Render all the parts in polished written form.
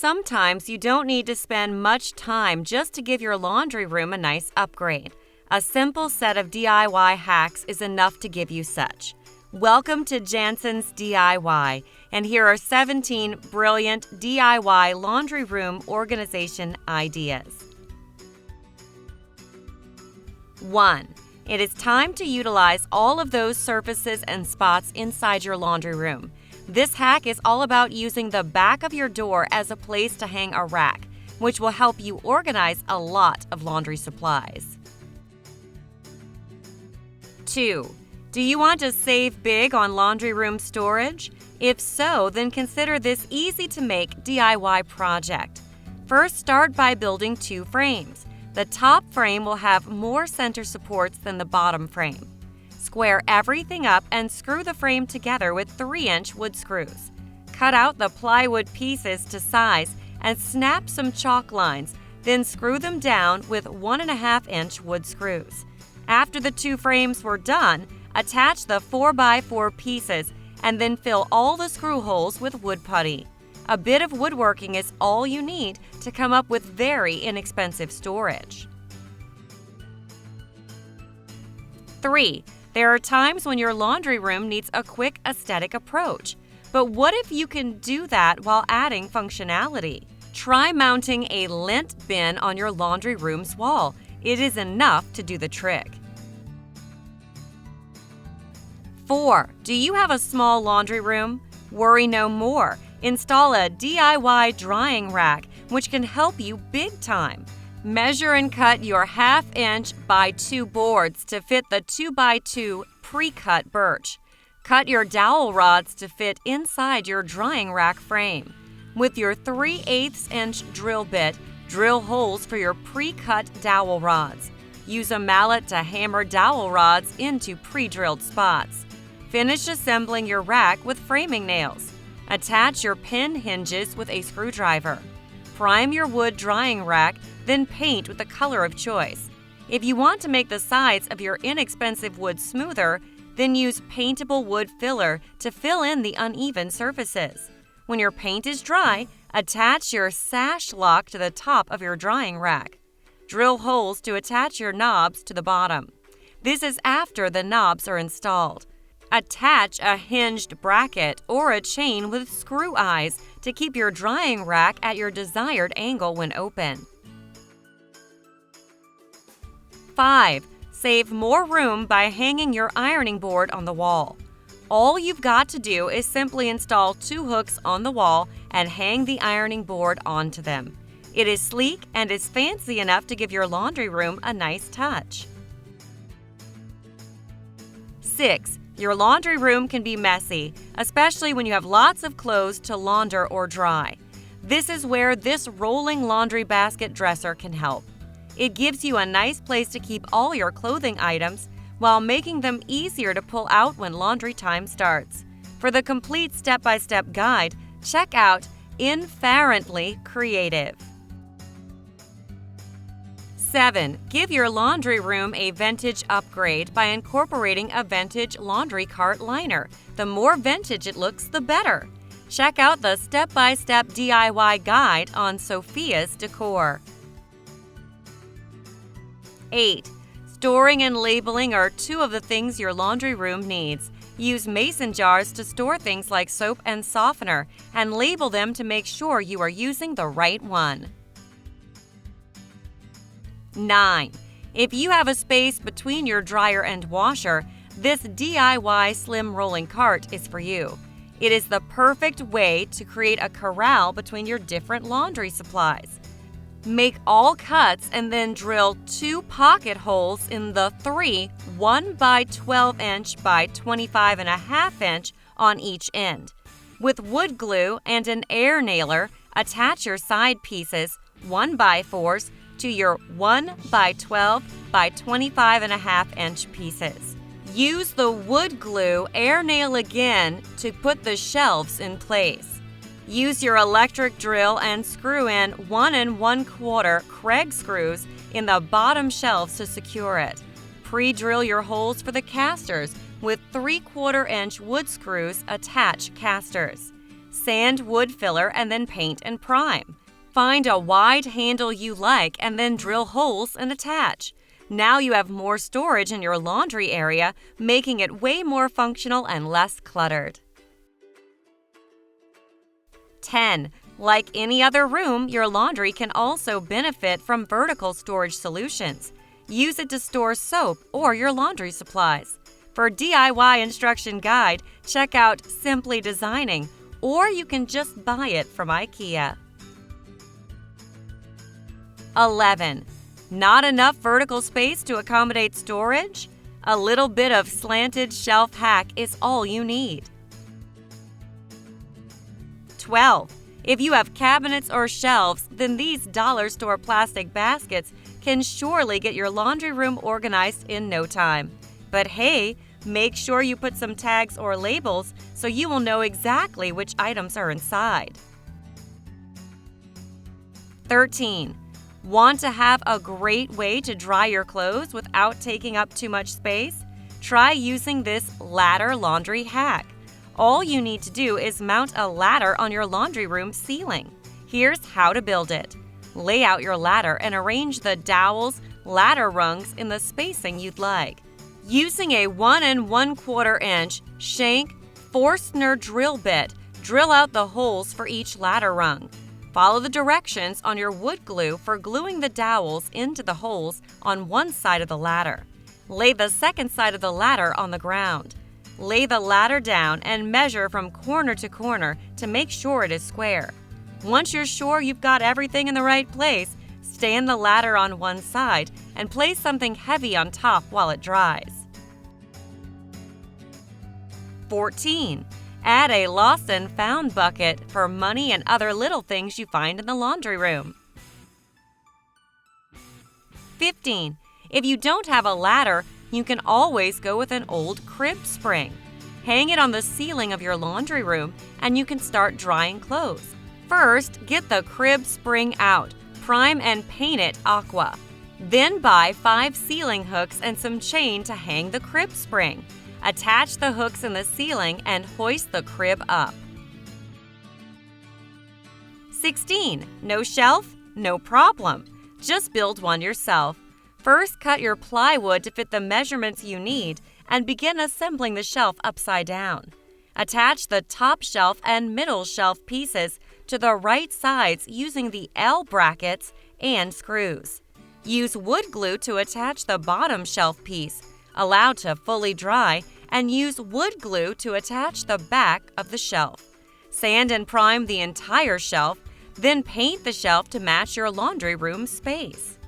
Sometimes you don't need to spend much time just to give your laundry room a nice upgrade. A simple set of DIY hacks is enough to give you such. Welcome to Jansen's DIY, and here are 17 brilliant DIY laundry room organization ideas. 1. It is time to utilize all of those surfaces and spots inside your laundry room. This hack is all about using the back of your door as a place to hang a rack, which will help you organize a lot of laundry supplies. 2. Do you want to save big on laundry room storage? If so, then consider this easy-to-make DIY project. First, start by building 2 frames. The top frame will have more center supports than the bottom frame. Square everything up and screw the frame together with 3-inch wood screws. Cut out the plywood pieces to size and snap some chalk lines, then screw them down with 1.5-inch wood screws. After the 2 frames were done, attach the 4x4 pieces and then fill all the screw holes with wood putty. A bit of woodworking is all you need to come up with very inexpensive storage. 3. There are times when your laundry room needs a quick aesthetic approach. But what if you can do that while adding functionality? Try mounting a lint bin on your laundry room's wall. It is enough to do the trick. 4. Do you have a small laundry room? Worry no more. Install a DIY drying rack, which can help you big time. Measure and cut your 1/2-inch by 2 boards to fit the 2x2 pre-cut birch. Cut your dowel rods to fit inside your drying rack frame. With your 3/8-inch drill bit, drill holes for your pre-cut dowel rods. Use a mallet to hammer dowel rods into pre-drilled spots. Finish assembling your rack with framing nails. Attach your pin hinges with a screwdriver. Prime your wood drying rack, then paint with the color of choice. If you want to make the sides of your inexpensive wood smoother, then use paintable wood filler to fill in the uneven surfaces. When your paint is dry, attach your sash lock to the top of your drying rack. Drill holes to attach your knobs to the bottom. This is after the knobs are installed. Attach a hinged bracket or a chain with screw eyes to keep your drying rack at your desired angle when open. 5. Save more room by hanging your ironing board on the wall. All you've got to do is simply install 2 hooks on the wall and hang the ironing board onto them. It is sleek and is fancy enough to give your laundry room a nice touch. 6. Your laundry room can be messy, especially when you have lots of clothes to launder or dry. This is where this rolling laundry basket dresser can help. It gives you a nice place to keep all your clothing items while making them easier to pull out when laundry time starts. For the complete step-by-step guide, check out Inferently Creative. 7. Give your laundry room a vintage upgrade by incorporating a vintage laundry cart liner. The more vintage it looks, the better. Check out the step-by-step DIY guide on Sophia's Decor. 8. Storing and labeling are 2 of the things your laundry room needs. Use mason jars to store things like soap and softener and label them to make sure you are using the right one. 9. If you have a space between your dryer and washer, this DIY slim rolling cart is for you. It is the perfect way to create a corral between your different laundry supplies. Make all cuts and then drill 2 pocket holes in the 3 1x12-inch by 25.5-inch on each end. With wood glue and an air nailer, attach your side pieces, 1x4s, to your 1x12 by 25.5-inch pieces. Use the wood glue air nail again to put the shelves in place. Use your electric drill and screw in 1 1/4 Kreg screws in the bottom shelves to secure it. Pre-drill your holes for the casters with 3/4-inch wood screws. Attach casters. Sand wood filler and then paint and prime. Find a wide handle you like and then drill holes and attach. Now you have more storage in your laundry area, making it way more functional and less cluttered. 10. Like any other room, your laundry can also benefit from vertical storage solutions. Use it to store soap or your laundry supplies. For DIY instruction guide, check out Simply Designing, or you can just buy it from IKEA. 11. Not enough vertical space to accommodate storage? A little bit of slanted shelf hack is all you need. 12. If you have cabinets or shelves, then these dollar store plastic baskets can surely get your laundry room organized in no time. But hey, make sure you put some tags or labels so you will know exactly which items are inside. 13. Want to have a great way to dry your clothes without taking up too much space? Try using this ladder laundry hack. All you need to do is mount a ladder on your laundry room ceiling. Here's how to build it. Lay out your ladder and arrange the dowels, ladder rungs in the spacing you'd like. Using a 1 1/4 inch shank Forstner drill bit, drill out the holes for each ladder rung. Follow the directions on your wood glue for gluing the dowels into the holes on one side of the ladder. Lay the second side of the ladder on the ground. Lay the ladder down and measure from corner to corner to make sure it is square. Once you're sure you've got everything in the right place, stand the ladder on one side and place something heavy on top while it dries. 14. Add a lost and found bucket for money and other little things you find in the laundry room. 15. If you don't have a ladder, you can always go with an old crib spring. Hang it on the ceiling of your laundry room and you can start drying clothes. First, get the crib spring out, prime and paint it aqua. Then buy 5 ceiling hooks and some chain to hang the crib spring. Attach the hooks in the ceiling and hoist the crib up. 16. No shelf? No problem. Just build one yourself. First, cut your plywood to fit the measurements you need and begin assembling the shelf upside down. Attach the top shelf and middle shelf pieces to the right sides using the L brackets and screws. Use wood glue to attach the bottom shelf piece, allow to fully dry, and use wood glue to attach the back of the shelf. Sand and prime the entire shelf, then paint the shelf to match your laundry room space.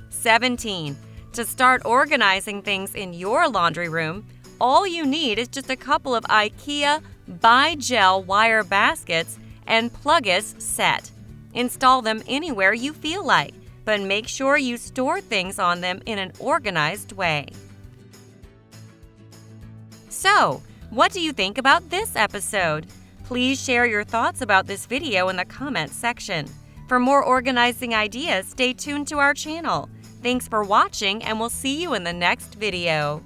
17. To start organizing things in your laundry room, all you need is just a couple of IKEA Bi-Gel wire baskets and pluggas set. Install them anywhere you feel like, but make sure you store things on them in an organized way. So, what do you think about this episode? Please share your thoughts about this video in the comments section. For more organizing ideas, stay tuned to our channel. Thanks for watching, and we'll see you in the next video.